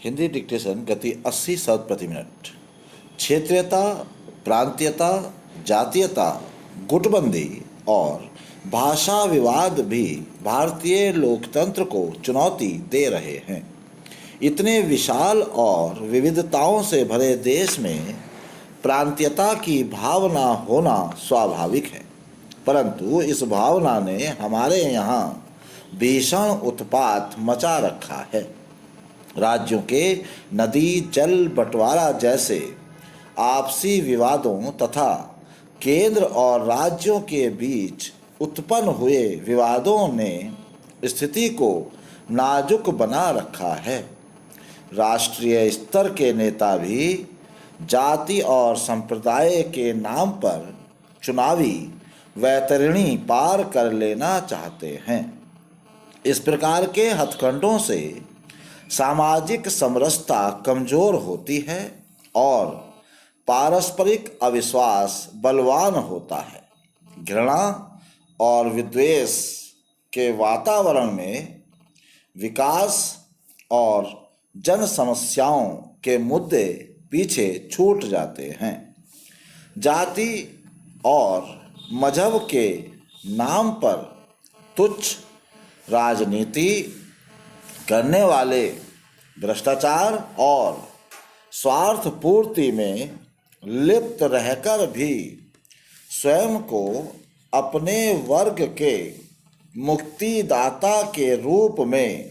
Hindi dictation गति 80 शब्द प्रति मिनट। क्षेत्रीयता, प्रांतीयता, जातीयता, गुटबंदी और भाषा विवाद भी भारतीय लोकतंत्र को चुनौती दे रहे हैं। इतने विशाल और विविधताओं से भरे देश में प्रांतीयता की भावना होना स्वाभाविक है, परंतु इस भावना ने हमारे यहाँ भीषण उत्पात मचा रखा है। राज्यों के नदी जल बंटवारा जैसे आपसी विवादों तथा केंद्र और राज्यों के बीच उत्पन्न हुए विवादों ने स्थिति को नाजुक बना रखा है। राष्ट्रीय स्तर के नेता भी जाति और संप्रदाय के नाम पर चुनावी वैतरणी पार कर लेना चाहते हैं। इस प्रकार के हथकंडों से सामाजिक समरसता कमजोर होती है और पारस्परिक अविश्वास बलवान होता है। घृणा और विद्वेष के वातावरण में विकास और जन समस्याओं के मुद्दे पीछे छूट जाते हैं। जाति और मजहब के नाम पर तुच्छ राजनीति करने वाले भ्रष्टाचार और स्वार्थ पूर्ति में लिप्त रहकर भी स्वयं को अपने वर्ग के मुक्तिदाता के रूप में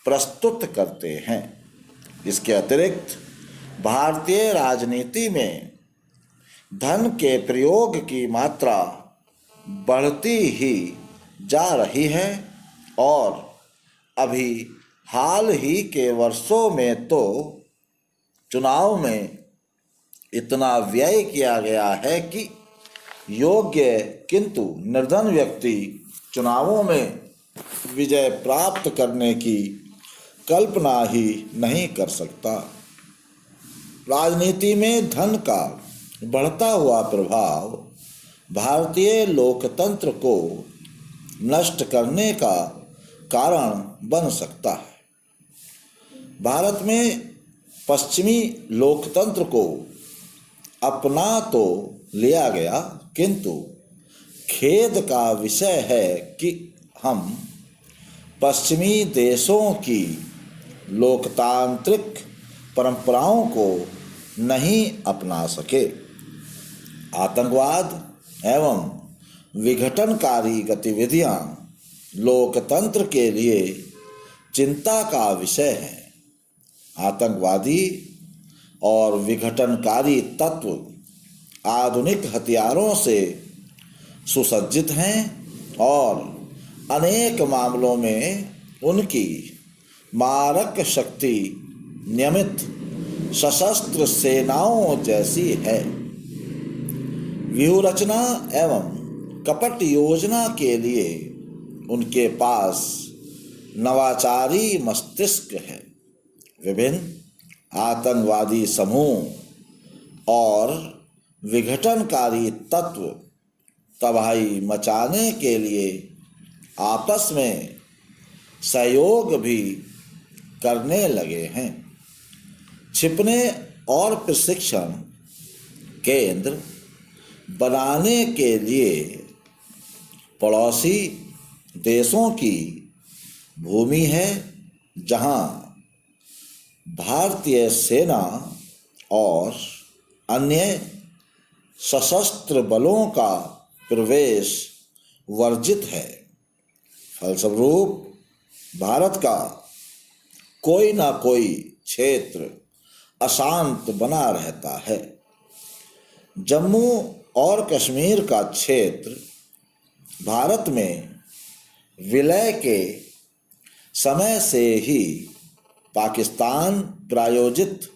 प्रस्तुत करते हैं। इसके अतिरिक्त भारतीय राजनीति में धन के प्रयोग की मात्रा बढ़ती ही जा रही है और अभी हाल ही के वर्षों में तो चुनाव में इतना व्यय किया गया है कि योग्य किंतु निर्धन व्यक्ति चुनावों में विजय प्राप्त करने की कल्पना ही नहीं कर सकता। राजनीति में धन का बढ़ता हुआ प्रभाव भारतीय लोकतंत्र को नष्ट करने का कारण बन सकता है। भारत में पश्चिमी लोकतंत्र को अपना तो लिया गया, किंतु खेद का विषय है कि हम पश्चिमी देशों की लोकतांत्रिक परंपराओं को नहीं अपना सके। आतंकवाद एवं विघटनकारी गतिविधियां लोकतंत्र के लिए चिंता का विषय है। आतंकवादी और विघटनकारी तत्व आधुनिक हथियारों से सुसज्जित हैं और अनेक मामलों में उनकी मारक शक्ति नियमित सशस्त्र सेनाओं जैसी है। व्यूहरचना एवं कपट योजना के लिए उनके पास नवाचारी मस्तिष्क है। विभिन्न आतंकवादी समूह और विघटनकारी तत्व तबाही मचाने के लिए आपस में सहयोग भी करने लगे हैं। छिपने और प्रशिक्षण केंद्र बनाने के लिए पड़ोसी देशों की भूमि है, जहां भारतीय सेना और अन्य सशस्त्र बलों का प्रवेश वर्जित है। फलस्वरूप भारत का कोई ना कोई क्षेत्र अशांत बना रहता है। जम्मू और कश्मीर का क्षेत्र भारत में विलय के समय से ही पाकिस्तान प्रायोजित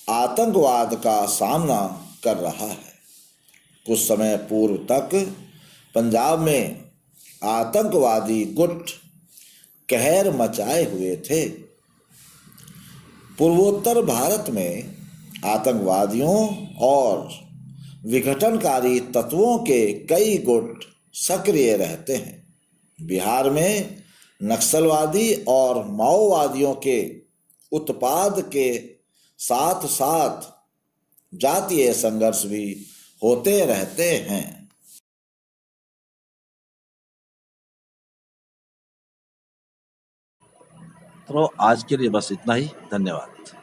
आतंकवाद का सामना कर रहा है। कुछ समय पूर्व तक पंजाब में आतंकवादी गुट कहर मचाए हुए थे। पूर्वोत्तर भारत में आतंकवादियों और विघटनकारी तत्वों के कई गुट सक्रिय रहते हैं। बिहार में नक्सलवादी और माओवादियों के उत्पाद के साथ साथ जातीय संघर्ष भी होते रहते हैं। तो आज के लिए बस इतना ही। धन्यवाद।